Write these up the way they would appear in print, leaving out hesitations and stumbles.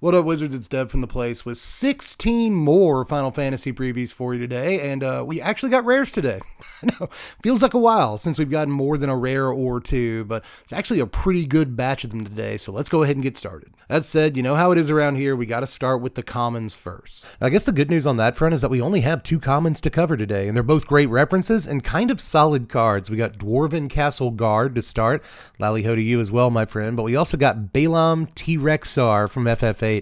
What up, Wizards? It's Dev from the place with 16 more Final Fantasy previews for you today, and we actually got rares today. I know, feels like a while since we've gotten more than a rare or two, but it's actually a pretty good batch of them today, so let's go ahead and get started. That said, you know how it is around here, we gotta start with the commons first. I guess the good news on that front is that we only have 2 commons to cover today, and they're both great references and kind of solid cards. We got Dwarven Castle Guard to start, lally-ho to you as well, my friend, but we also got Mtg Deck from FF8.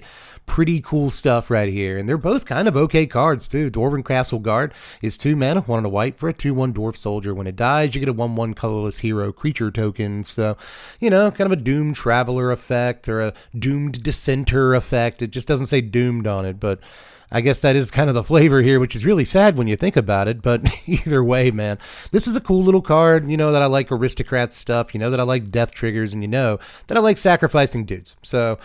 Pretty cool stuff right here, and they're both kind of okay cards too. Dwarven Castle Guard is 2 mana, 1 and a white for a 2/1 dwarf soldier. When it dies, you get a 1/1 colorless hero creature token, so you know, kind of a doomed traveler effect or a doomed dissenter effect. It just doesn't say doomed on it, but I guess that is kind of the flavor here, which is really sad when you think about it, but either way, man, this is a cool little card. You know that I like aristocrat stuff, you know that I like death triggers, and you know that I like sacrificing dudes, so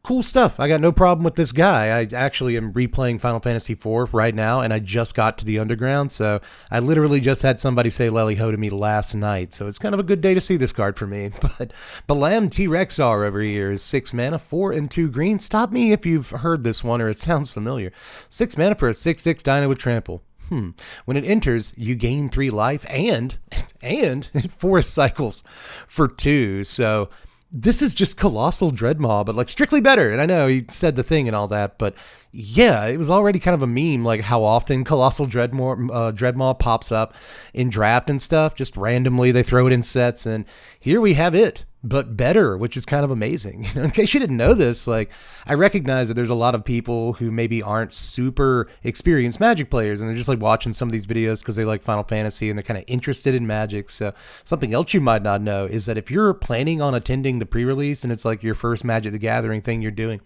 cool stuff. I got no problem with this guy. I actually am replaying Final Fantasy IV right now, and I just got to the Underground, so I literally just had somebody say lally-ho to me last night, so it's kind of a good day to see this card for me. But Mtg over here is 6 mana, 4 and 2 green. Stop me if you've heard this one or it sounds familiar. 6 mana for a 6/6 Dino with Trample. When it enters, you gain 3 life and it forest cycles for 2, so this is just Colossal Dreadmaw, but like strictly better. And I know he said the thing and all that, but yeah, it was already kind of a meme, like how often Colossal Dreadmaw pops up in draft and stuff. Just randomly, they throw it in sets, and here we have it, but better, which is kind of amazing. You know, in case you didn't know this, like I recognize that there's a lot of people who maybe aren't super experienced Magic players, and they're just like watching some of these videos because they like Final Fantasy and they're kind of interested in Magic. So something else you might not know is that if you're planning on attending the pre-release and it's like your first Magic the Gathering thing you're doing,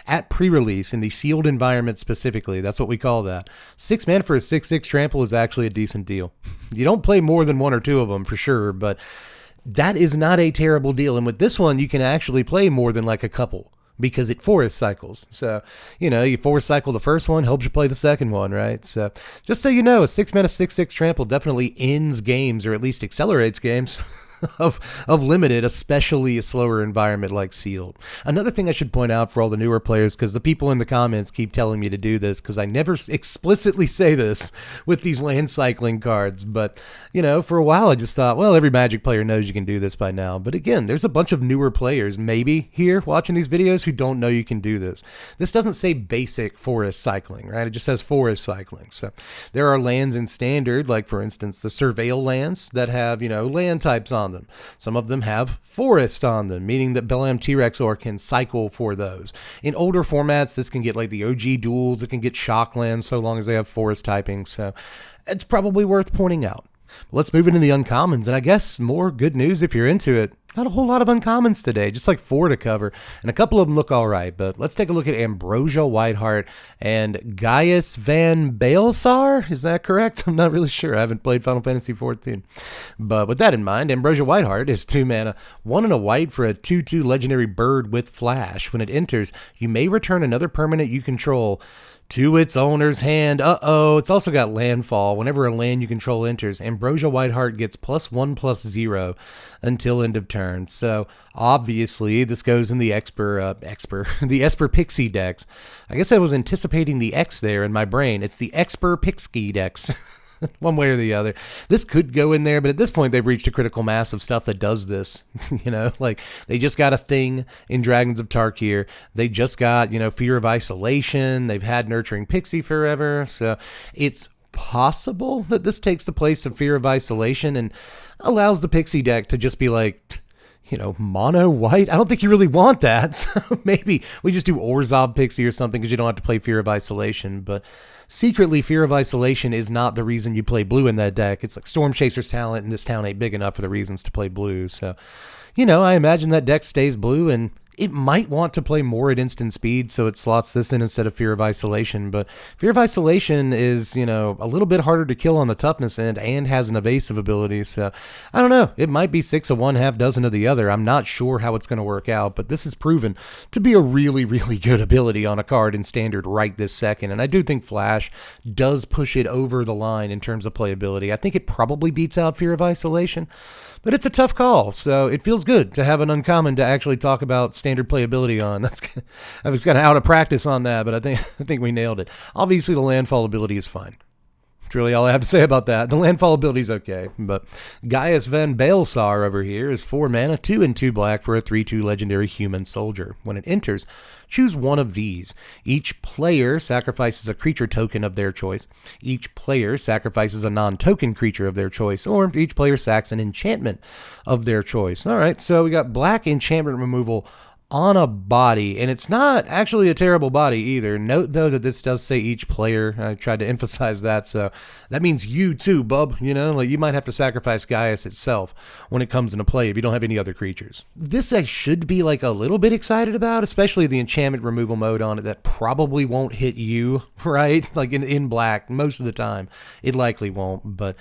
at pre-release in the sealed environment specifically, that's what we call that, 6 mana for a 6/6 trample is actually a decent deal. You don't play more than 1 or 2 of them for sure, but that is not a terrible deal. And with this one, you can actually play more than like a couple because it forest cycles. So, you know, you forest cycle the first one, helps you play the second one, right? So just so you know, a 6 mana 6/6 trample definitely ends games, or at least accelerates games of limited, especially a slower environment like sealed. Another thing I should point out for all the newer players, because the people in the comments keep telling me to do this, because I never explicitly say this with these land cycling cards, but you know, for a while I just thought, well, every Magic player knows you can do this by now. But again, there's a bunch of newer players maybe here watching these videos who don't know you can do this. This doesn't say basic forest cycling, right? It just says forest cycling. So there are lands in standard, like for instance the Surveil lands that have, you know, land types on them. Some of them have forest on them, meaning that Mtg can cycle for those. In older formats, this can get like the OG duels, it can get shock lands so long as they have forest typing, so it's probably worth pointing out. Let's move into the uncommons, and I guess more good news if you're into it. Not a whole lot of uncommons today, just like 4 to cover, and a couple of them look all right, but let's take a look at Ambrosia Whiteheart and Gaius Van Baelsar. Is that correct? I'm not really sure. I haven't played Final Fantasy XIV. But with that in mind, Ambrosia Whiteheart is 2 mana, 1 and a white for a 2/2 legendary bird with flash. When it enters, you may return another permanent you control to its owner's hand. It's also got landfall. Whenever a land you control enters, Ambrosia Whiteheart gets +1/+0 until end of turn. So obviously this goes in the the Esper Pixie decks. I guess I was anticipating the X there in my brain. It's the Esper Pixie decks. One way or the other. This could go in there, but at this point they've reached a critical mass of stuff that does this. You know, like they just got a thing in Dragons of Tarkir. They just got, you know, Fear of Isolation. They've had Nurturing Pixie forever. So it's possible that this takes the place of Fear of Isolation and allows the Pixie deck to just be like, you know, mono white. I don't think you really want that. So maybe we just do Orzhov Pixie or something because you don't have to play Fear of Isolation. But secretly, Fear of Isolation is not the reason you play blue in that deck. It's like Storm Chaser's talent, and this town ain't big enough for the reasons to play blue. So, you know, I imagine that deck stays blue, and it might want to play more at instant speed, so it slots this in instead of Fear of Isolation. But Fear of Isolation is, you know, a little bit harder to kill on the toughness end and has an evasive ability. So I don't know. It might be 6 of one, half dozen of the other. I'm not sure how it's going to work out, but this is proven to be a really, really good ability on a card in standard right this second. And I do think Flash does push it over the line in terms of playability. I think it probably beats out Fear of Isolation, but it's a tough call. So it feels good to have an uncommon to actually talk about standard playability on. I was kind of out of practice on that, but I think we nailed it. Obviously, the landfall ability is fine. That's really all I have to say about that. The landfall ability is okay, but Gaius Van Baelsar over here is 4 mana, 2 and 2 black for a 3/2 legendary human soldier. When it enters, choose one of these. Each player sacrifices a creature token of their choice. Each player sacrifices a non-token creature of their choice, or each player sacks an enchantment of their choice. All right, so we got black enchantment removal on a body, and it's not actually a terrible body either. Note, though, that this does say each player. I tried to emphasize that, so that means you too, bub. You know, like you might have to sacrifice Gaius itself when it comes into play if you don't have any other creatures. This I should be like a little bit excited about, especially the enchantment removal mode on it that probably won't hit you, right? Like in black, most of the time, it likely won't, but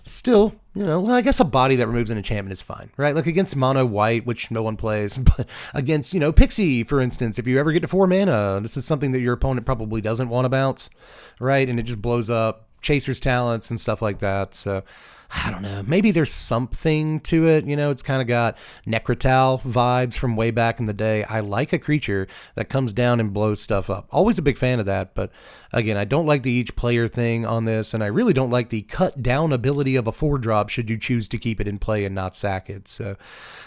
still, you know, well, I guess a body that removes an enchantment is fine, right? Like against mono white, which no one plays, but against, you know, Pixie, for instance, if you ever get to 4 mana, this is something that your opponent probably doesn't want to bounce, right? And it just blows up Chaser's talents and stuff like that. So I don't know, maybe there's something to it. You know, it's kind of got Necrotal vibes from way back in the day. I like a creature that comes down and blows stuff up. Always a big fan of that, but again, I don't like the each player thing on this, and I really don't like the cut down ability of a 4-drop should you choose to keep it in play and not sack it. So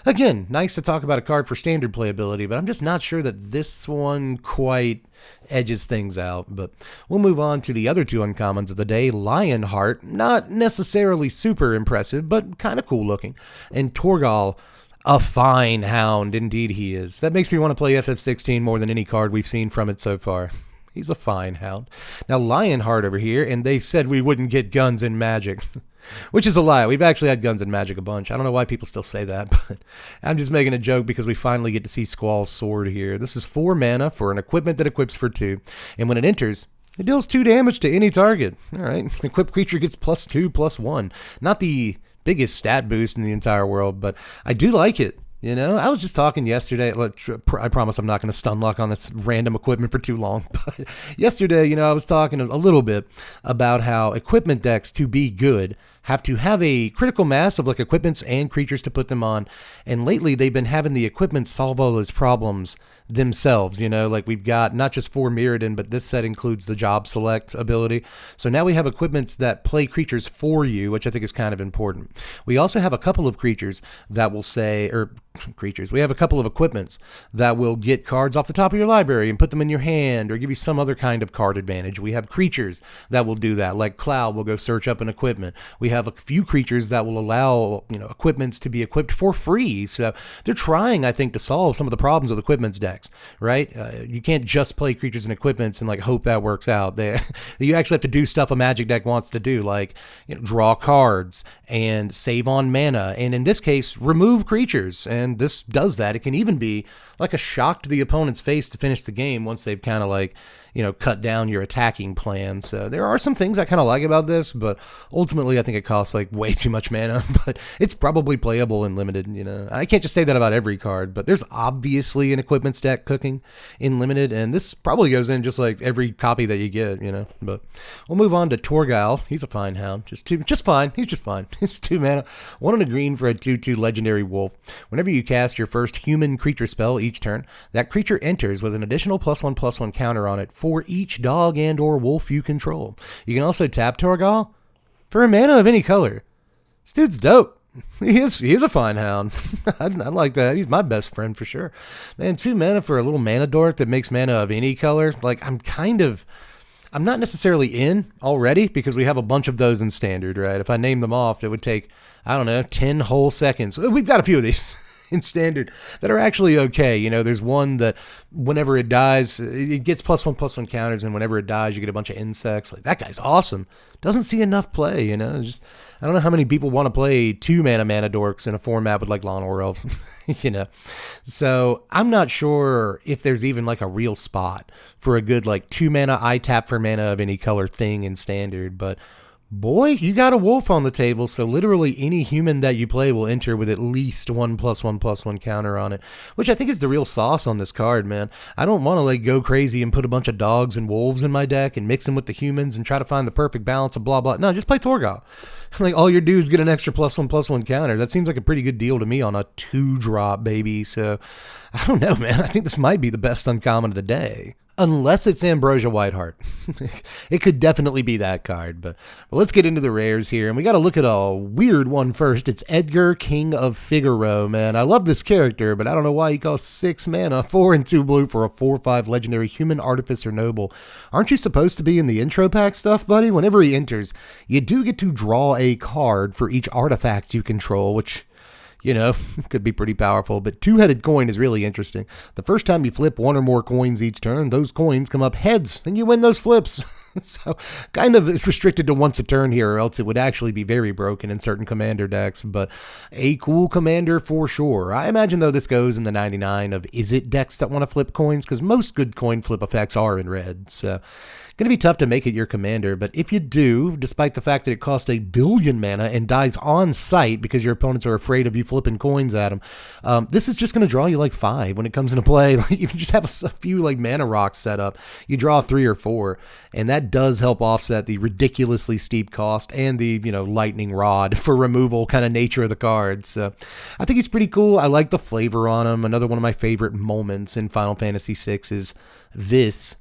again, nice to talk about a card for standard playability, but I'm just not sure that this one quite edges things out. But we'll move on to the other 2 uncommons of the day. Lionheart, not necessarily super impressive, but kind of cool looking. And Torgal, a fine hound, indeed he is. That makes me want to play FF16 more than any card we've seen from it so far. He's a fine hound. Now, Lionheart over here, and they said we wouldn't get guns in Magic, which is a lie. We've actually had guns in Magic a bunch. I don't know why people still say that, but I'm just making a joke because we finally get to see Squall's Sword here. This is 4 mana for an equipment that equips for 2, and when it enters, it deals 2 damage to any target. All right, equipped creature gets +2/+1. Not the biggest stat boost in the entire world, but I do like it. You know, I was just talking yesterday. Look, I promise I'm not going to stun lock on this random equipment for too long. But yesterday, you know, I was talking a little bit about how equipment decks, to be good, have to have a critical mass of like equipments and creatures to put them on. And lately, they've been having the equipment solve all those problems themselves. You know, like we've got not just 4 Mirrodin, but this set includes the job select ability. So now we have equipments that play creatures for you, which I think is kind of important. We also have a couple of creatures that will say, or creatures, we have a couple of equipments that will get cards off the top of your library and put them in your hand or give you some other kind of card advantage. We have creatures that will do that, like Cloud will go search up an equipment. We have a few creatures that will allow, you know, equipments to be equipped for free. So they're trying, I think, to solve some of the problems with equipments decks, right? You can't just play creatures and equipments and like hope that works out. You actually have to do stuff a Magic deck wants to do, like, you know, draw cards and save on mana, and in this case, remove creatures. And this does that. It can even be like a shock to the opponent's face to finish the game once they've kind of like, you know, cut down your attacking plan. So there are some things I kind of like about this, but ultimately I think it costs like way too much mana, but it's probably playable in limited. You know, I can't just say that about every card, but there's obviously an equipment stack cooking in limited, and this probably goes in just like every copy that you get, you know. But we'll move on to Torgal. He's a fine hound, just fine. He's just fine. It's 2 mana, 1 and a green for a 2/2 legendary wolf. Whenever you cast your first human creature spell each turn, that creature enters with an additional +1/+1 counter on it for each dog and or wolf you control. You can also tap Torgal for a mana of any color. This dude's dope. He is a fine hound. I like that. He's my best friend for sure. Man, 2 mana for a little mana dork that makes mana of any color. Like, I'm not necessarily in already because we have a bunch of those in standard, right? If I name them off, it would take, I don't know, 10 whole seconds. We've got a few of these in standard that are actually okay. You know, there's one that whenever it dies, it gets +1/+1 counters, and whenever it dies, you get a bunch of insects. Like, that guy's awesome. Doesn't see enough play, you know. Just, I don't know how many people want to play 2 mana dorks in a format with like Lawn or Elves, you know. So I'm not sure if there's even like a real spot for a good like 2 mana I tap for mana of any color thing in standard, but Boy, you got a wolf on the table, so literally any human that you play will enter with at least 1+1/+1 counter on it, which I think is the real sauce on this card, man. I don't want to like go crazy and put a bunch of dogs and wolves in my deck and mix them with the humans and try to find the perfect balance of blah blah. No, just play Torgal. Like all your dudes get an extra +1/+1 counter. That seems like a pretty good deal to me on a 2-drop, baby. So I don't know, man. I think this might be the best uncommon of the day. Unless it's Ambrosia Whiteheart. It could definitely be that card. But let's get into the rares here. And we got to look at a weird one first. It's Edgar, King of Figaro, man. I love this character, but I don't know why he costs 6 mana, 4 and 2 blue for a 4/5 legendary human artificer noble. Aren't you supposed to be in the intro pack stuff, buddy? Whenever he enters, you do get to draw a card for each artifact you control, which, you know, could be pretty powerful, but two-headed coin is really interesting. The first time you flip one or more coins each turn, those coins come up heads, and you win those flips. So kind of it's restricted to once a turn here, or else it would actually be very broken in certain commander decks, but a cool commander for sure. I imagine, though, this goes in the 99 of is it decks that want to flip coins, because most good coin flip effects are in red, so going to be tough to make it your commander, but if you do, despite the fact that it costs 1 billion mana and dies on sight because your opponents are afraid of you flipping coins at them, this is just going to draw you like 5 when it comes into play. Like, if you just have a few like mana rocks set up, you draw 3 or 4, and that does help offset the ridiculously steep cost and the, you know, lightning rod for removal kind of nature of the cards. So I think he's pretty cool. I like the flavor on him. Another one of my favorite moments in Final Fantasy VI is this,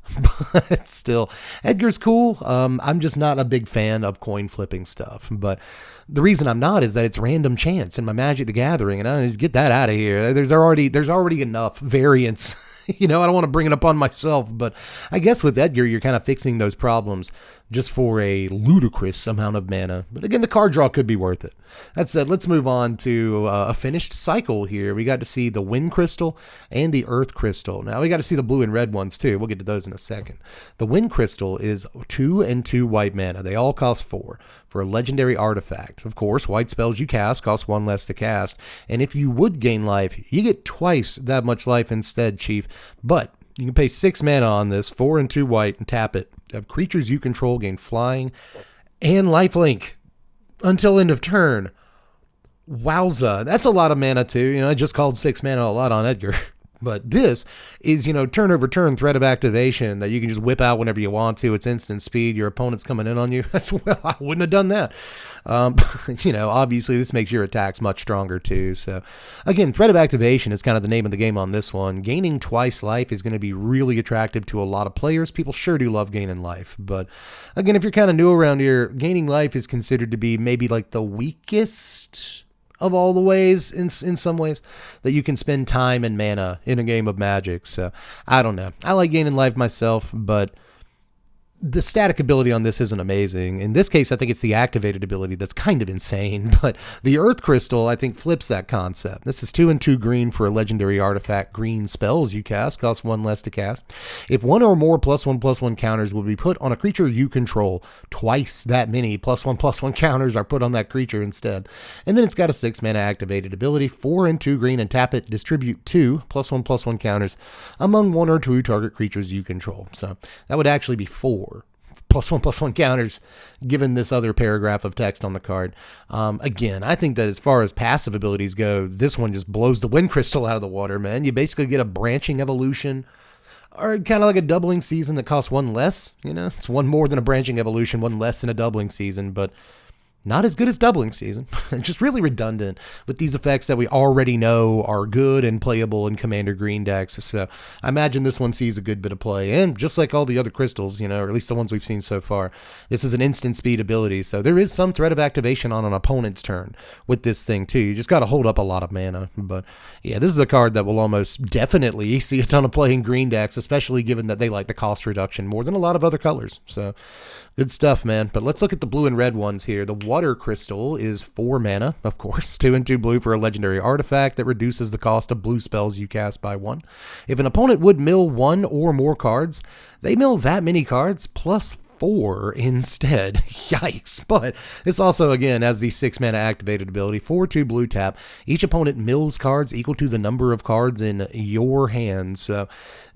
but still, Edgar's cool. I'm just not a big fan of coin flipping stuff, but the reason I'm not is that it's random chance in my Magic the Gathering, and I just get that out of here. There's already enough variance. You know, I don't want to bring it upon myself, but I guess with Edgar, you're kind of fixing those problems just for a ludicrous amount of mana. But again, the card draw could be worth it. That said, let's move on to a finished cycle here. We got to see the Wind Crystal and the Earth Crystal. Now, we got to see the blue and red ones, too. We'll get to those in a second. The Wind Crystal is 2 and 2 white mana. They all cost 4 for a legendary artifact. Of course, white spells you cast cost 1 less to cast. And if you would gain life, you get twice that much life instead, Chief. But you can pay 6 mana on this, 4 and 2 white, and tap it. Have creatures you control gain flying and lifelink until end of turn. Wowza. That's a lot of mana, too. You know, I just called 6 mana a lot on Edgar. But this is, you know, turn over turn threat of activation that you can just whip out whenever you want to. It's instant speed. Your opponent's coming in on you. Well, I wouldn't have done that. You know, obviously this makes your attacks much stronger too. So again, threat of activation is kind of the name of the game on this one. Gaining twice life is going to be really attractive to a lot of players. People sure do love gaining life. But again, if you're kind of new around here, gaining life is considered to be maybe like the weakest of all the ways, in some ways, that you can spend time and mana in a game of Magic. So, I don't know. I like gaining life myself, but the static ability on this isn't amazing. In this case, I think it's the activated ability that's kind of insane, but the Earth Crystal, I think, flips that concept. This is 2 and 2 green for a legendary artifact. Green spells you cast cost 1 less to cast. If 1 or more +1/+1 counters will be put on a creature you control, twice that many +1/+1 counters are put on that creature instead. And then it's got a 6 mana activated ability, 4 and 2 green, and tap it, distribute 2 +1/+1 counters among 1 or 2 target creatures you control. So that would actually be 4 +1/+1 counters, given this other paragraph of text on the card. Again, I think that as far as passive abilities go, this one just blows the Wind Crystal out of the water, man. You basically get a branching evolution, or kind of like a doubling season that costs 1 less. You know, it's 1 more than a branching evolution, 1 less than a doubling season, but not as good as doubling season. Just really redundant with these effects that we already know are good and playable in Commander Green decks. So I imagine this one sees a good bit of play. And just like all the other crystals, you know, or at least the ones we've seen so far, this is an instant speed ability. So there is some threat of activation on an opponent's turn with this thing too. You just got to hold up a lot of mana. But yeah, this is a card that will almost definitely see a ton of play in green decks, especially given that they like the cost reduction more than a lot of other colors. So good stuff, man. But let's look at the blue and red ones here. The Water Crystal is 4 mana, of course, 2 and 2 blue for a legendary artifact that reduces the cost of blue spells you cast by 1. If an opponent would mill 1 or more cards, they mill that many cards plus 4 instead. Yikes. But this also, again, has the 6 mana activated ability, 4/2 blue tap. Each opponent mills cards equal to the number of cards in your hand. So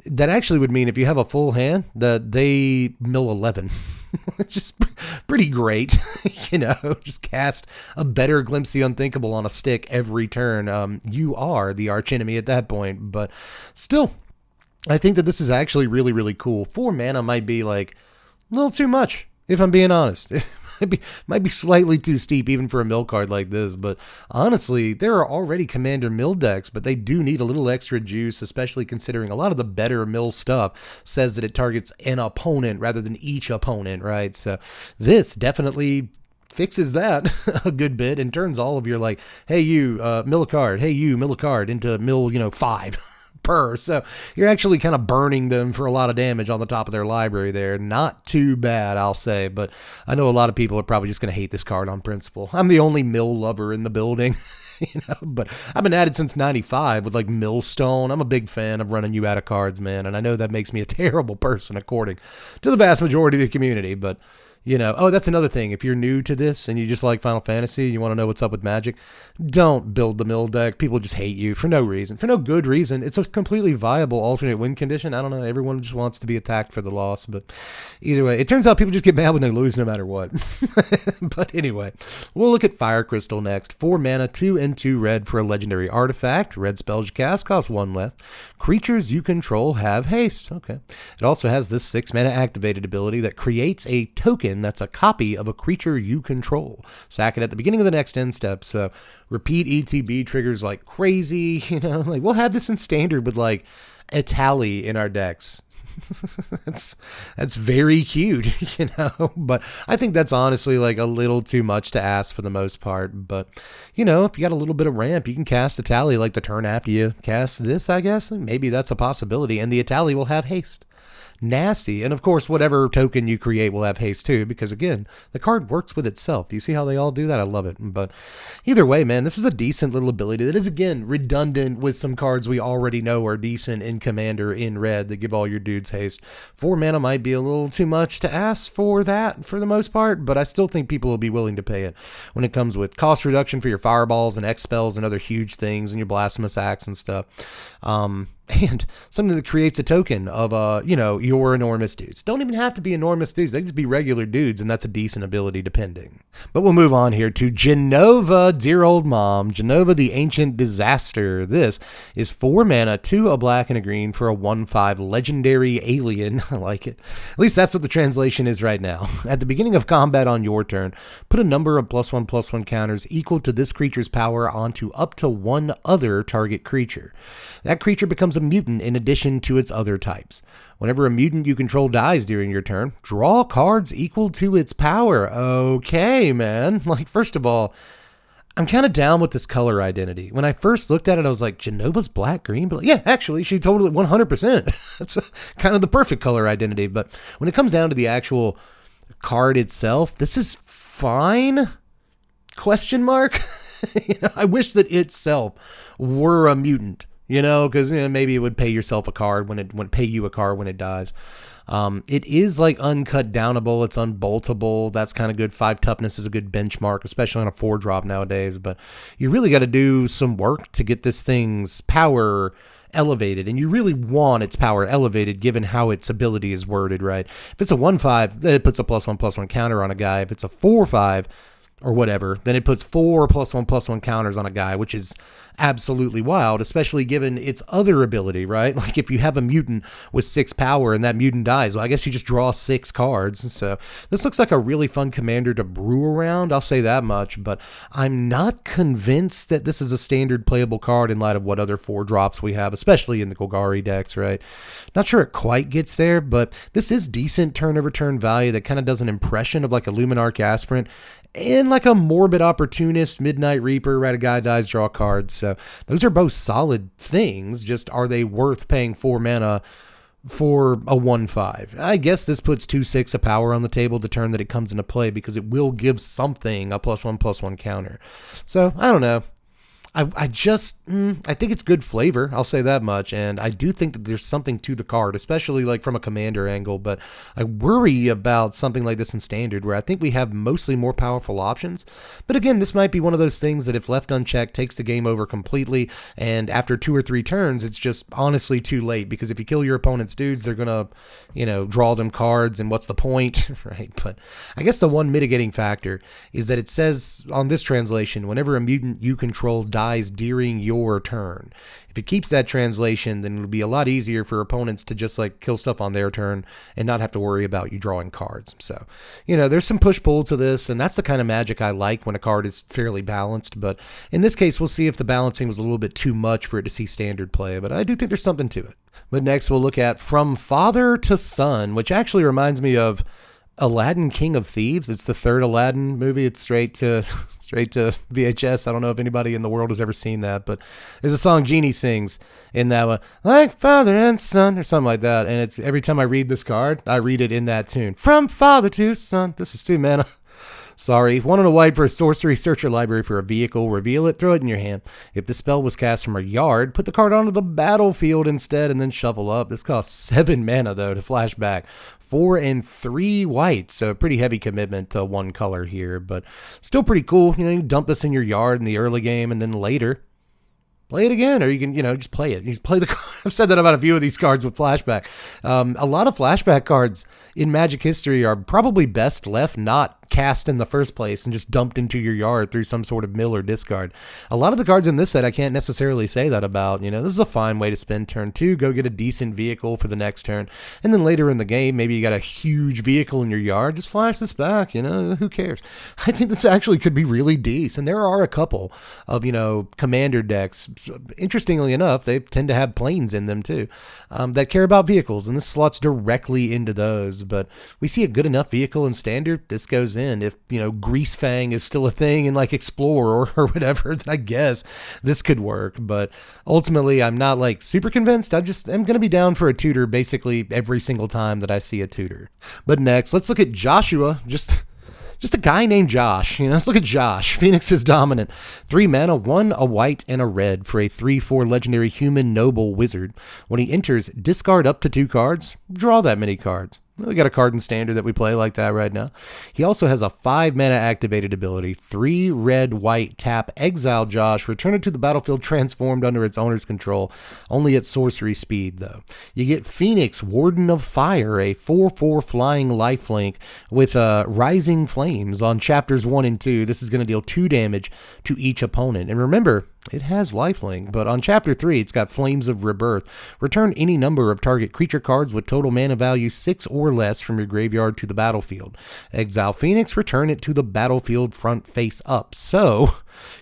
that actually would mean if you have a full hand, that they mill 11. Just pretty great, just cast a better Glimpse the Unthinkable on a stick every turn. You are the archenemy at that point, but still, I think that this is actually really, really cool. 4 mana might be like a little too much, if I'm being honest. Might be slightly too steep even for a mill card like this, but honestly, there are already commander mill decks, but they do need a little extra juice, especially considering a lot of the better mill stuff says that it targets an opponent rather than each opponent, right? So this definitely fixes that a good bit and turns all of your like, hey you, mill a card, hey you, mill a card into mill, 5. Per. So you're actually kind of burning them for a lot of damage on the top of their library there. Not too bad, I'll say, but I know a lot of people are probably just going to hate this card on principle. I'm the only mill lover in the building. But I've been at it since 95 with like Millstone. I'm a big fan of running you out of cards, man, and I know that makes me a terrible person according to the vast majority of the community, but oh, that's another thing. If you're new to this and you just like Final Fantasy and you want to know what's up with Magic, don't build the mill deck. People just hate you for no reason, for no good reason. It's a completely viable alternate win condition. I don't know. Everyone just wants to be attacked for the loss, but either way, it turns out people just get mad when they lose no matter what. But anyway, we'll look at Fire Crystal next. 4 mana, 2 and 2 red for a legendary artifact. Red spells you cast cost 1 less. Creatures you control have haste. Okay. It also has this 6 mana activated ability that creates a token that's a copy of a creature you control. Sack it at the beginning of the next end step. So repeat ETB triggers like crazy. Like we'll have this in standard with like Etali in our decks. that's very cute, but I think that's honestly like a little too much to ask for the most part. But if you got a little bit of ramp, you can cast Etali like the turn after you cast this, I guess. Maybe that's a possibility, and the Etali will have haste. Nasty. And of course, whatever token you create will have haste too, because again, the card works with itself. Do you see how they all do that? I love it. But either way, man, this is a decent little ability that is, again, redundant with some cards we already know are decent in Commander in red that give all your dudes haste. 4 mana might be a little too much to ask for that for the most part, but I still think people will be willing to pay it when it comes with cost reduction for your fireballs and X spells and other huge things and your blasphemous acts and stuff. And something that creates a token of, your enormous dudes. Don't even have to be enormous dudes. They can just be regular dudes, and that's a decent ability depending. But we'll move on here to Genova, dear old mom. Genova, the Ancient Disaster. This is 4 mana, 2 a black and a green for a 1/5 legendary alien. I like it. At least that's what the translation is right now. At the beginning of combat on your turn, put a number of +1/+1 counters equal to this creature's power onto up to 1 other target creature. That creature becomes a mutant in addition to its other types. Whenever a mutant you control dies during your turn, draw cards equal to its power. Okay, man. Like, first of all, I'm kind of down with this color identity. When I first looked at it, I was like, Genova's black-green? But yeah, actually, she totally 100%. That's kind of the perfect color identity. But when it comes down to the actual card itself, this is fine? Question mark? I wish that itself were a mutant. Because maybe it would pay yourself a card when it would pay you a card when it dies. It is like uncut downable. It's unboltable. That's kind of good. 5 toughness is a good benchmark, especially on a 4-drop nowadays. But you really got to do some work to get this thing's power elevated, and you really want its power elevated given how its ability is worded, right? If it's a 1/5, it puts a +1/+1 counter on a guy. If it's a 4/5 or whatever, then it puts 4 +1/+1 counters on a guy, which is absolutely wild, especially given its other ability, right? Like if you have a mutant with 6 power and that mutant dies, well, I guess you just draw 6 cards. So this looks like a really fun commander to brew around, I'll say that much, but I'm not convinced that this is a standard playable card in light of what other 4-drops we have, especially in the Golgari decks, right? Not sure it quite gets there, but this is decent turn over turn value that kind of does an impression of like a Luminarch Aspirant and like a Morbid Opportunist, Midnight Reaper, right? A guy dies, draw cards. So those are both solid things. Just are they worth paying 4 mana for a 1/5? I guess this puts 2/6 of power on the table the turn that it comes into play because it will give something a +1/+1 counter. So I don't know. I just, I think it's good flavor. I'll say that much. And I do think that there's something to the card, especially like from a commander angle. But I worry about something like this in standard, where I think we have mostly more powerful options. But again, this might be one of those things that if left unchecked, takes the game over completely. And after 2 or 3 turns, it's just honestly too late, because if you kill your opponent's dudes, they're going to, draw them cards. And what's the point, right? But I guess the one mitigating factor is that it says on this translation, whenever a mutant you control dies during your turn. If it keeps that translation, then it'll be a lot easier for opponents to just like kill stuff on their turn and not have to worry about you drawing cards. So, there's some push-pull to this, and that's the kind of magic I like when a card is fairly balanced. But in this case, we'll see if the balancing was a little bit too much for it to see standard play, but I do think there's something to it. But next we'll look at From Father to Son, which actually reminds me of Aladdin King of Thieves. It's the third Aladdin movie. It's straight to VHS. I don't know if anybody in the world has ever seen that, but there's a song Genie sings in that one, like father and son, or something like that. And it's every time I read this card, I read it in that tune. From father to son. This is 2 mana. Sorry. 1 and a white for a sorcery. Search your library for a vehicle. Reveal it. Throw it in your hand. If the spell was cast from a yard, put the card onto the battlefield instead and then shuffle up. This costs 7 mana, though, to flash back. 4 and 3 white, so a pretty heavy commitment to one color here, but still pretty cool. You dump this in your yard in the early game, and then later, play it again, or you can, just play it. You just play the card. I've said that about a few of these cards with flashback. A lot of flashback cards in Magic history are probably best left not cast in the first place and just dumped into your yard through some sort of mill or discard. A lot of the cards in this set I can't necessarily say that about. This is a fine way to spend turn 2, go get a decent vehicle for the next turn, and then later in the game, maybe you got a huge vehicle in your yard, just flash this back, who cares? I think this actually could be really decent, and there are a couple of, commander decks, interestingly enough, they tend to have planes in them too, that care about vehicles, and this slots directly into those, but we see a good enough vehicle in standard, this goes in. If, Grease Fang is still a thing in like Explore or whatever, then I guess this could work. But ultimately, I'm not like super convinced. I'm going to be down for a tutor basically every single time that I see a tutor. But next, let's look at Joshua. Just a guy named Josh. Let's look at Josh. Phoenix is dominant. 3 mana, 1 a white and a red for a 3/4 legendary human noble wizard. When he enters, discard up to 2 cards. Draw that many cards. We got a card in standard that we play like that right now. He also has a 5 mana activated ability, 3 red, white, tap, exile Josh, return it to the battlefield transformed under its owner's control, only at sorcery speed though. You get Phoenix, Warden of Fire, a 4/4 flying lifelink with Rising Flames on chapters 1 and 2. This is going to deal 2 damage to each opponent. And remember, it has lifelink, but on chapter 3, it's got Flames of Rebirth. Return any number of target creature cards with total mana value 6 or less from your graveyard to the battlefield. Exile Phoenix, return it to the battlefield front face up. So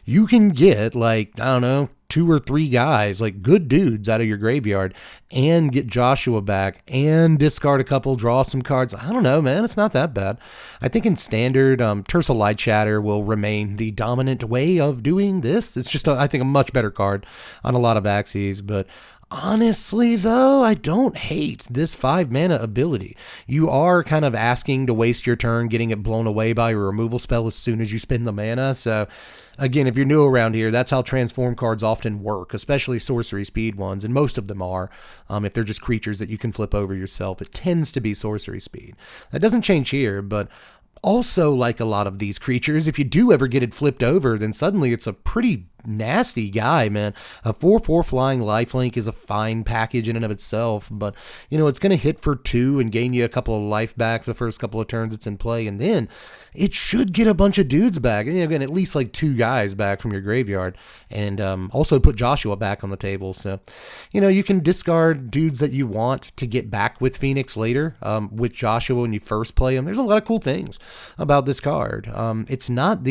you can get 2 or 3 guys, like good dudes out of your graveyard, and get Joshua back and discard a couple, draw some cards. I don't know, man. It's not that bad. I think in standard, Tersa Light Shatter will remain the dominant way of doing this. It's just, I think, a much better card on a lot of axes, but honestly, though, I don't hate this 5 mana ability. You are kind of asking to waste your turn getting it blown away by a removal spell as soon as you spend the mana. So, again, if you're new around here, that's how transform cards often work, especially sorcery speed ones, and most of them are. If they're just creatures that you can flip over yourself, it tends to be sorcery speed. That doesn't change here, but also, like a lot of these creatures, if you do ever get it flipped over, then suddenly it's a pretty nasty guy, man. A 4/4 flying lifelink is a fine package in and of itself, but it's going to hit for 2 and gain you a couple of life back the first couple of turns it's in play, and then it should get a bunch of dudes back, and again, at least like 2 guys back from your graveyard, and also put Joshua back on the table. So you can discard dudes that you want to get back with Phoenix later, with Joshua when you first play him. There's a lot of cool things about this card. It's not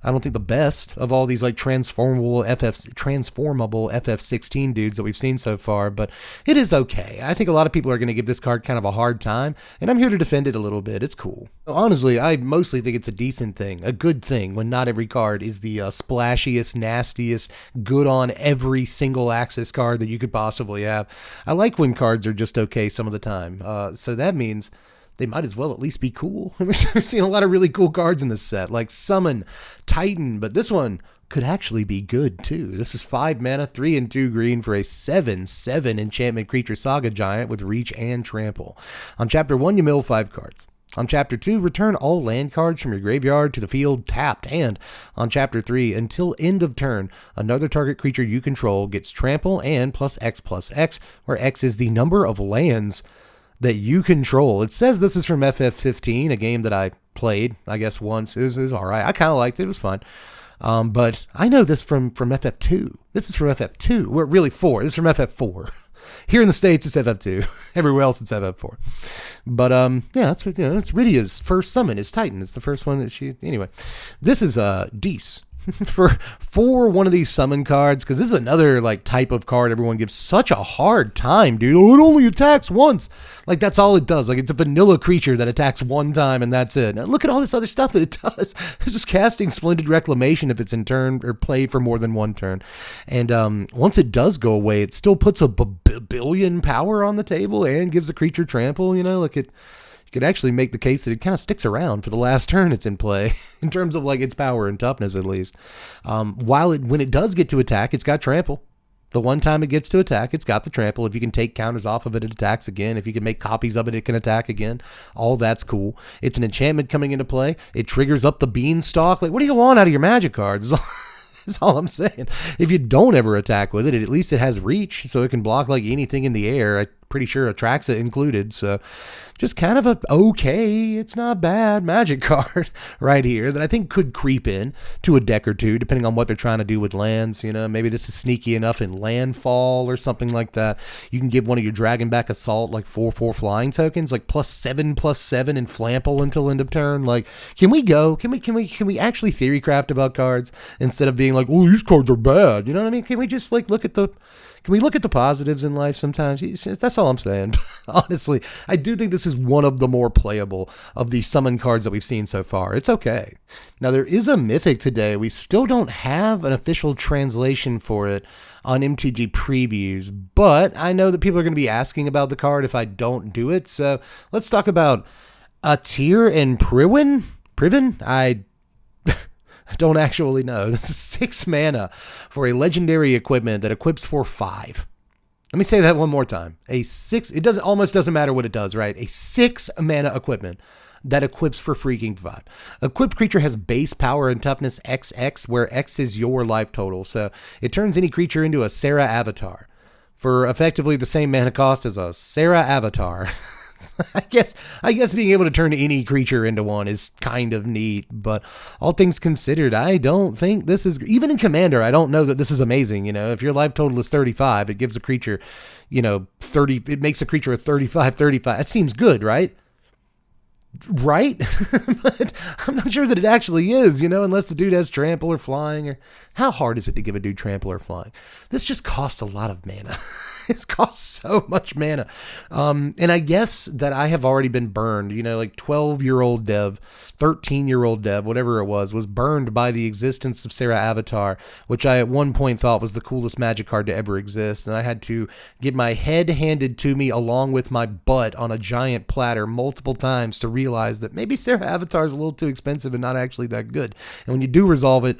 I don't think the best of all these like transformable FF16 dudes that we've seen so far, but it is okay. I think a lot of people are going to give this card kind of a hard time, and I'm here to defend it a little bit. It's cool. Honestly, I mostly think it's a decent thing, a good thing, when not every card is the splashiest, nastiest, good on every single axis card that you could possibly have. I like when cards are just okay some of the time. So that means they might as well at least be cool. We're seeing a lot of really cool cards in this set, like Summon, Titan, but this one, could actually be good too. This is 5 mana, 3 and 2 green for a 7/7 enchantment creature saga giant with reach and trample. On chapter 1, you mill 5 cards. On chapter 2, return all land cards from your graveyard to the field tapped. And on chapter 3, until end of turn, another target creature you control gets trample and +X/+X, where X is the number of lands that you control. It says this is from FF15, a game that I played, I guess, once. Is all right. I kind of liked it. It was fun. But I know this from FF2. This is from FF2. We're really 4. This is from FF4. Here in the States, it's FF2. Everywhere else, it's FF4. But, yeah, that's what, it's Rydia's first summon is Titan. It's the first one that anyway. This is, Dees. for one of these summon cards, because this is another like type of card everyone gives such a hard time, dude. Oh, it only attacks once. Like, that's all it does. Like, it's a vanilla creature that attacks one time and that's it. Now, look at all this other stuff that it does. It's just casting Splendid Reclamation if it's in turn or play for more than one turn. And once it does go away, it still puts a billion power on the table and gives a creature trample. Like you could actually make the case that it kind of sticks around for the last turn it's in play, in terms of like its power and toughness at least. When it does get to attack, it's got trample. The one time it gets to attack, it's got the trample. If you can take counters off of it, it attacks again. If you can make copies of it, it can attack again. All that's cool. It's an enchantment coming into play. It triggers up the beanstalk. Like, what do you want out of your magic cards? That's all I'm saying. If you don't ever attack with it, at least it has reach, so it can block like anything in the air. I'm pretty sure Atraxa included, so just kind of a okay, it's not bad magic card right here that I think could creep in to a deck or two, depending on what they're trying to do with lands. Maybe this is sneaky enough in landfall or something like that. You can give one of your Dragonback Assault like 4/4 flying tokens, like +7/+7 and flample until end of turn. Like, can we actually theory craft about cards instead of being like, oh, these cards are bad? You know what I mean? Can we just like look at the positives in life sometimes? That's all I'm saying. Honestly, I do think this is one of the more playable of the summon cards that we've seen so far. It's okay. Now, there is a Mythic today. We still don't have an official translation for it on MTG previews, but I know that people are going to be asking about the card if I don't do it. So let's talk about Atir and Priven? I don't actually know. This is 6 mana for a legendary equipment that equips for 5. Let me say that one more time. It almost doesn't matter what it does, right? A 6 mana equipment that equips for freaking 5. Equipped creature has base power and toughness XX, where X is your life total. So it turns any creature into a Serra avatar for effectively the same mana cost as a Serra avatar. I guess being able to turn any creature into one is kind of neat, but all things considered, I don't think this is, even in Commander, I don't know that this is amazing. If your life total is 35, it gives a creature, 30, it makes a creature a 35/35. That seems good, right? Right? But I'm not sure that it actually is, unless the dude has trample or flying. Or how hard is it to give a dude trample or flying? This just costs a lot of mana. It costs so much mana. And I guess that I have already been burned, like 12-year-old dev, 13-year-old dev, whatever it was burned by the existence of Serra Avatar, which I at one point thought was the coolest magic card to ever exist. And I had to get my head handed to me along with my butt on a giant platter multiple times to realize that maybe Serra Avatar is a little too expensive and not actually that good. And when you do resolve it,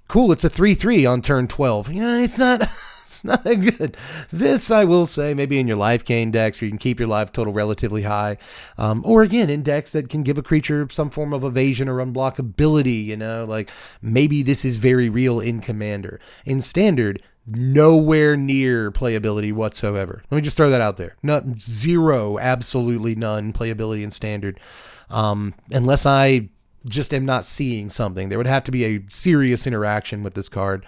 cool, it's a 3/3 on turn 12. It's not... It's not that good. This, I will say, maybe in your life gain decks where you can keep your life total relatively high. Or again, in decks that can give a creature some form of evasion or unblockability, like maybe this is very real in Commander. In Standard, nowhere near playability whatsoever. Let me just throw that out there. Zero, absolutely none playability in Standard. Unless I just am not seeing something. There would have to be a serious interaction with this card.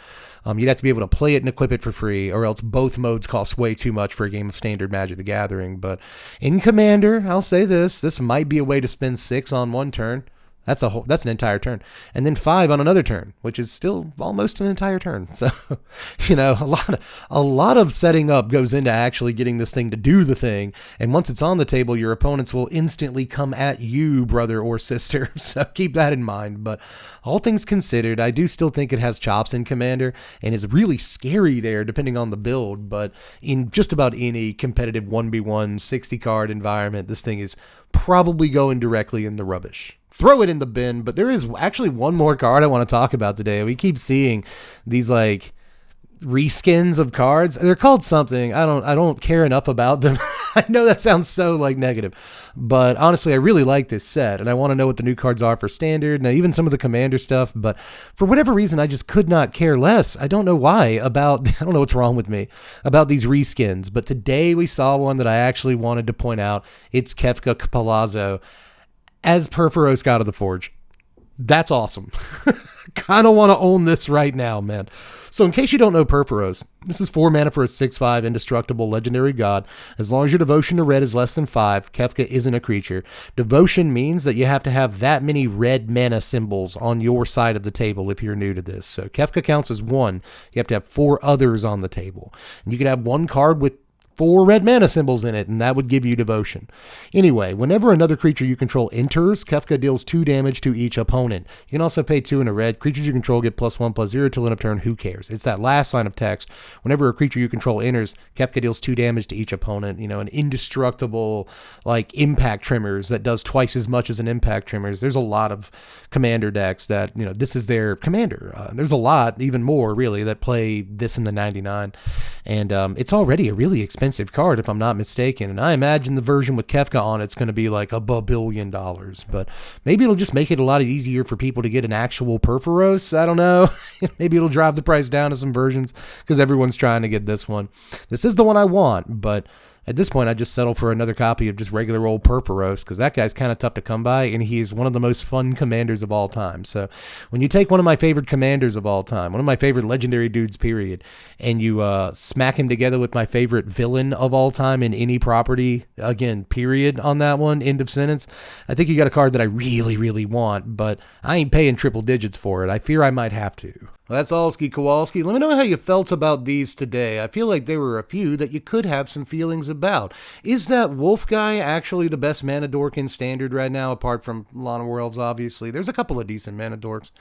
You'd have to be able to play it and equip it for free, or else both modes cost way too much for a game of Standard Magic the Gathering. But in Commander, I'll say this might be a way to spend 6 on one turn. That's an entire turn. And then 5 on another turn, which is still almost an entire turn. So, a lot of setting up goes into actually getting this thing to do the thing. And once it's on the table, your opponents will instantly come at you, brother or sister. So keep that in mind. But all things considered, I do still think it has chops in Commander and is really scary there depending on the build. But in just about any competitive 1v1 60 card environment, this thing is probably going directly in the rubbish. throw it in the bin. But there is actually one more card I want to talk about today. We keep seeing these like reskins of cards. They're called something. I don't care enough about them. I know that sounds so like negative, but honestly, I really like this set and I want to know what the new cards are for standard and even some of the commander stuff. But for whatever reason, I just could not care less. I don't know why about, I don't know what's wrong with me about these reskins, but today we saw one that I actually wanted to point out. It's Kefa Kapalazo as Perforos God of the Forge. That's awesome. Kind of want to own this right now, man. So in case you don't know Perforos, this is 4 mana for a 6/5 indestructible legendary god. As long as your devotion to red is less than 5, Kefka isn't a creature. Devotion means that you have to have that many red mana symbols on your side of the table if you're new to this. So Kefka counts as 1. You have to have 4 others on the table. And you could have one card with 4 red mana symbols in it, and that would give you devotion. Anyway, whenever another creature you control enters, Kefka deals 2 damage to each opponent. You can also pay 2 in a red. Creatures you control get +1/+0 till end of turn. Who cares? It's that last line of text. Whenever a creature you control enters, Kefka deals 2 damage to each opponent. You know, an indestructible, like, impact trimmers that does twice as much as an impact trimmers. There's a lot of commander decks that, you know, this is their commander. There's a lot, even more, really, that play this in the 99. And it's already a really expensive card, if I'm not mistaken. And I imagine the version with Kefka on it's going to be like $1 billion. But maybe it'll just make it a lot easier for people to get an actual Perforos. I don't know. Maybe it'll drive the price down to some versions because everyone's trying to get this one. This is the one I want, but at this point, I just settle for another copy of just regular old Perforos because that guy's kind of tough to come by, and he's one of the most fun commanders of all time. So when you take one of my favorite commanders of all time, one of my favorite legendary dudes, period, and you smack him together with my favorite villain of all time in any property, again, period on that one, end of sentence, I think you got a card that I really, really want, but I ain't paying triple digits for it. I fear I might have to. Well, that's Allski Kowalski. Let me know how you felt about these today. I feel like there were a few that you could have some feelings about. Is that Wolf guy actually the best mana dork in Standard right now, apart from Lana Werewolves, obviously? There's a couple of decent mana dorks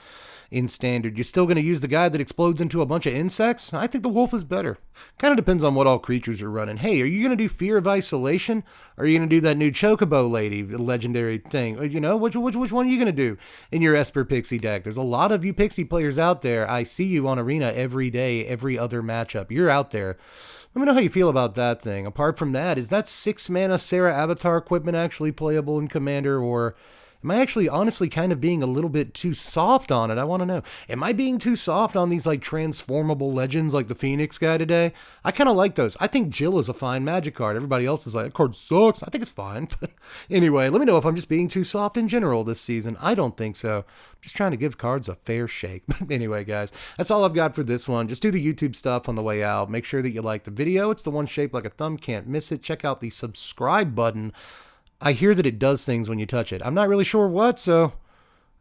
in Standard. You're still going to use the guy that explodes into a bunch of insects? I think the Wolf is better. Kind of depends on what all creatures are running. Hey, are you going to do Fear of Isolation? Or are you going to do that new Chocobo lady, the legendary thing? Or, you know, which one are you going to do in your Esper Pixie deck? There's a lot of you Pixie players out there. I see you on Arena every day, every other matchup. You're out there. Let me know how you feel about that thing. Apart from that, is that 6 mana Sarah Avatar equipment actually playable in Commander, or am I actually honestly kind of being a little bit too soft on it? I want to know. Am I being too soft on these like transformable legends like the Phoenix guy today? I kind of like those. I think Jill is a fine Magic card. Everybody else is like, that card sucks. I think it's fine. But anyway, let me know if I'm just being too soft in general this season. I don't think so. I'm just trying to give cards a fair shake. But anyway, guys, that's all I've got for this one. Just do the YouTube stuff on the way out. Make sure that you like the video. It's the one shaped like a thumb. Can't miss it. Check out the subscribe button. I hear that it does things when you touch it. I'm not really sure what, so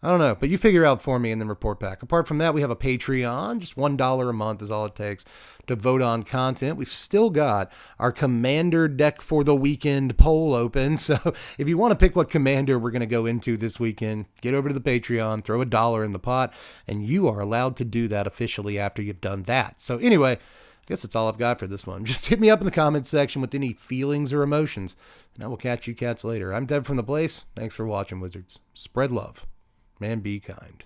I don't know. But you figure out for me and then report back. Apart from that, we have a Patreon. Just $1 a month is all it takes to vote on content. We've still got our Commander Deck for the Weekend poll open. So if you want to pick what Commander we're going to go into this weekend, get over to the Patreon, throw $1 in the pot, and you are allowed to do that officially after you've done that. So anyway, I guess that's all I've got for this one. Just hit me up in the comments section with any feelings or emotions, and I will catch you cats later. I'm Deb from The Place. Thanks for watching, Wizards. Spread love. Man, be kind.